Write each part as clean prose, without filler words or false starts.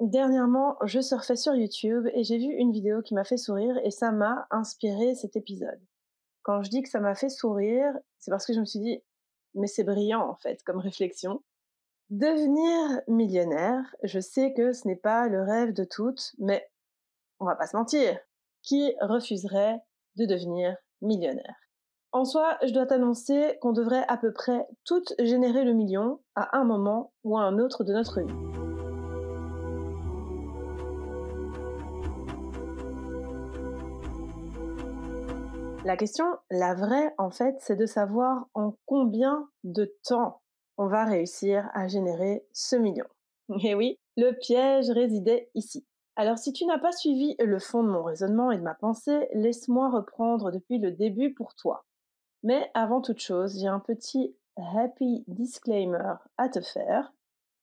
Dernièrement, je surfais sur YouTube et j'ai vu une vidéo qui m'a fait sourire et ça m'a inspiré cet épisode. Quand je dis que ça m'a fait sourire, c'est parce que je me suis dit, mais c'est brillant en fait comme réflexion. Devenir millionnaire, je sais que ce n'est pas le rêve de toutes, mais on va pas se mentir. Qui refuserait de devenir millionnaire? En soi, je dois t'annoncer qu'on devrait à peu près toutes générer le million à un moment ou à un autre de notre vie. La question, la vraie en fait, c'est de savoir en combien de temps on va réussir à générer ce million. Et oui, le piège résidait ici. Alors si tu n'as pas suivi le fond de mon raisonnement et de ma pensée, laisse-moi reprendre depuis le début pour toi. Mais avant toute chose, j'ai un petit happy disclaimer à te faire.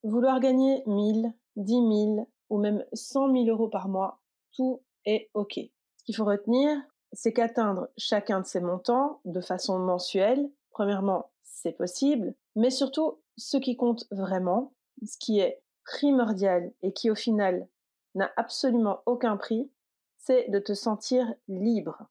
Vouloir gagner 1000, 10 000 ou même 100 000 euros par mois, tout est OK. Ce qu'il faut retenir, c'est qu'atteindre chacun de ces montants de façon mensuelle, premièrement, c'est possible, mais surtout, ce qui compte vraiment, ce qui est primordial et qui au final n'a absolument aucun prix, c'est de te sentir libre.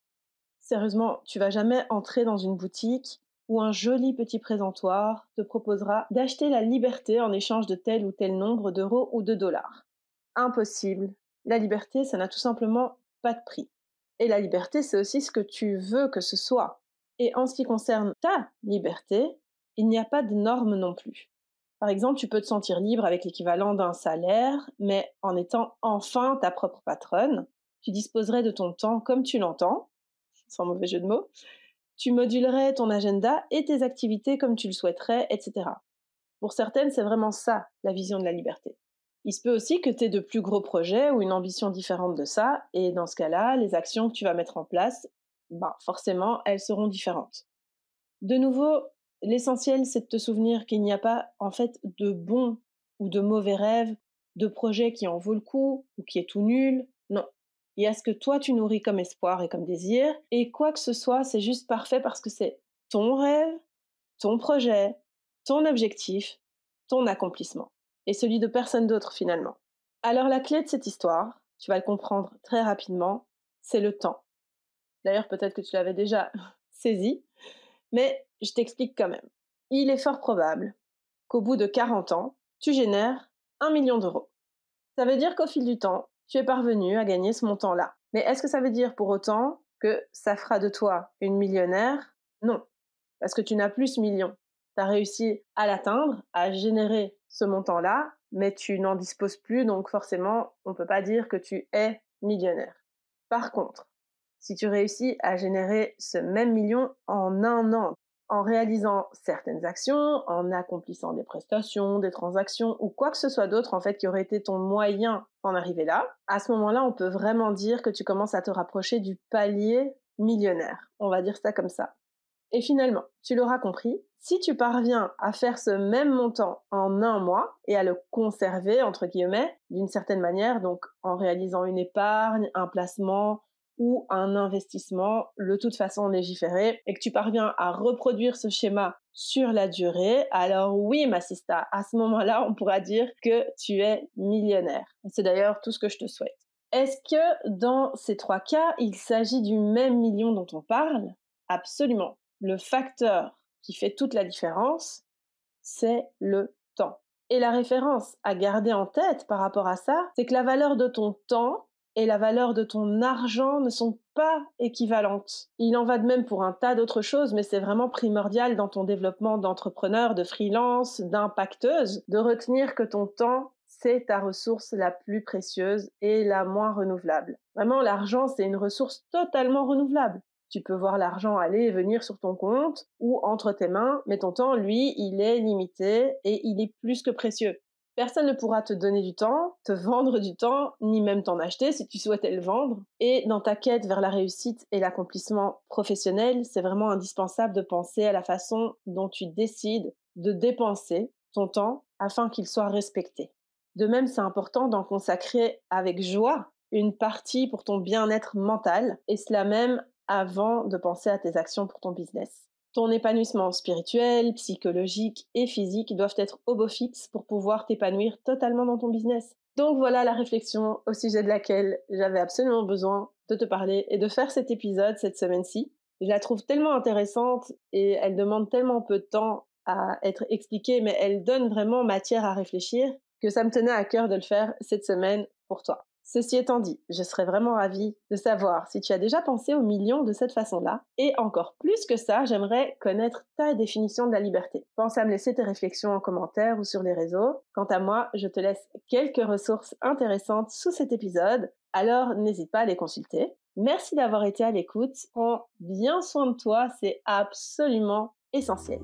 Sérieusement, tu vas jamais entrer dans une boutique où un joli petit présentoir te proposera d'acheter la liberté en échange de tel ou tel nombre d'euros ou de dollars. Impossible. La liberté, ça n'a tout simplement pas de prix. Et la liberté, c'est aussi ce que tu veux que ce soit. Et en ce qui concerne ta liberté, il n'y a pas de normes non plus. Par exemple, tu peux te sentir libre avec l'équivalent d'un salaire, mais en étant enfin ta propre patronne, tu disposerais de ton temps comme tu l'entends, sans mauvais jeu de mots, tu modulerais ton agenda et tes activités comme tu le souhaiterais, etc. Pour certaines, c'est vraiment ça, la vision de la liberté. Il se peut aussi que tu aies de plus gros projets ou une ambition différente de ça, et dans ce cas-là, les actions que tu vas mettre en place, forcément, elles seront différentes. De nouveau, l'essentiel, c'est de te souvenir qu'il n'y a pas, en fait, de bons ou de mauvais rêves, de projets qui en vaut le coup ou qui est tout nul. Non. Il y a ce que toi tu nourris comme espoir et comme désir, et quoi que ce soit, c'est juste parfait parce que c'est ton rêve, ton projet, ton objectif, ton accomplissement. Et celui de personne d'autre finalement. Alors la clé de cette histoire, tu vas le comprendre très rapidement, c'est le temps. D'ailleurs, peut-être que tu l'avais déjà saisi, mais je t'explique quand même. Il est fort probable qu'au bout de 40 ans, tu génères 1 million d'euros. Ça veut dire qu'au fil du temps, tu es parvenu à gagner ce montant-là. Mais est-ce que ça veut dire pour autant que ça fera de toi une millionnaire? Non, parce que tu n'as plus ce million. Tu as réussi à l'atteindre, à générer ce montant-là, mais tu n'en disposes plus, donc forcément, on ne peut pas dire que tu es millionnaire. Par contre, si tu réussis à générer ce même million en un an, en réalisant certaines actions, en accomplissant des prestations, des transactions ou quoi que ce soit d'autre en fait qui aurait été ton moyen d'en arriver là, à ce moment-là, on peut vraiment dire que tu commences à te rapprocher du palier millionnaire. On va dire ça comme ça. Et finalement, tu l'auras compris, si tu parviens à faire ce même montant en un mois et à le conserver, entre guillemets, d'une certaine manière, donc en réalisant une épargne, un placement ou un investissement, de toute façon légiféré, et que tu parviens à reproduire ce schéma sur la durée, alors oui, ma sista, à ce moment-là, on pourra dire que tu es millionnaire. C'est d'ailleurs tout ce que je te souhaite. Est-ce que dans ces trois cas, il s'agit du même million dont on parle? Absolument. Le facteur qui fait toute la différence, c'est le temps. Et la référence à garder en tête par rapport à ça, c'est que la valeur de ton temps et la valeur de ton argent ne sont pas équivalentes. Il en va de même pour un tas d'autres choses, mais c'est vraiment primordial dans ton développement d'entrepreneur, de freelance, d'impacteuse, de retenir que ton temps, c'est ta ressource la plus précieuse et la moins renouvelable. Vraiment, l'argent, c'est une ressource totalement renouvelable. Tu peux voir l'argent aller et venir sur ton compte ou entre tes mains, mais ton temps, lui, il est limité et il est plus que précieux. Personne ne pourra te donner du temps, te vendre du temps, ni même t'en acheter si tu souhaitais le vendre. Et dans ta quête vers la réussite et l'accomplissement professionnel, c'est vraiment indispensable de penser à la façon dont tu décides de dépenser ton temps afin qu'il soit respecté. De même, c'est important d'en consacrer avec joie une partie pour ton bien-être mental, et cela même avant de penser à tes actions pour ton business. Ton épanouissement spirituel, psychologique et physique doivent être au beau fixe pour pouvoir t'épanouir totalement dans ton business. Donc voilà la réflexion au sujet de laquelle j'avais absolument besoin de te parler et de faire cet épisode cette semaine-ci. Je la trouve tellement intéressante et elle demande tellement peu de temps à être expliquée, mais elle donne vraiment matière à réfléchir que ça me tenait à cœur de le faire cette semaine pour toi. Ceci étant dit, je serais vraiment ravie de savoir si tu as déjà pensé aux millions de cette façon-là. Et encore plus que ça, j'aimerais connaître ta définition de la liberté. Pense à me laisser tes réflexions en commentaire ou sur les réseaux. Quant à moi, je te laisse quelques ressources intéressantes sous cet épisode, alors n'hésite pas à les consulter. Merci d'avoir été à l'écoute. Prends bien soin de toi, c'est absolument essentiel.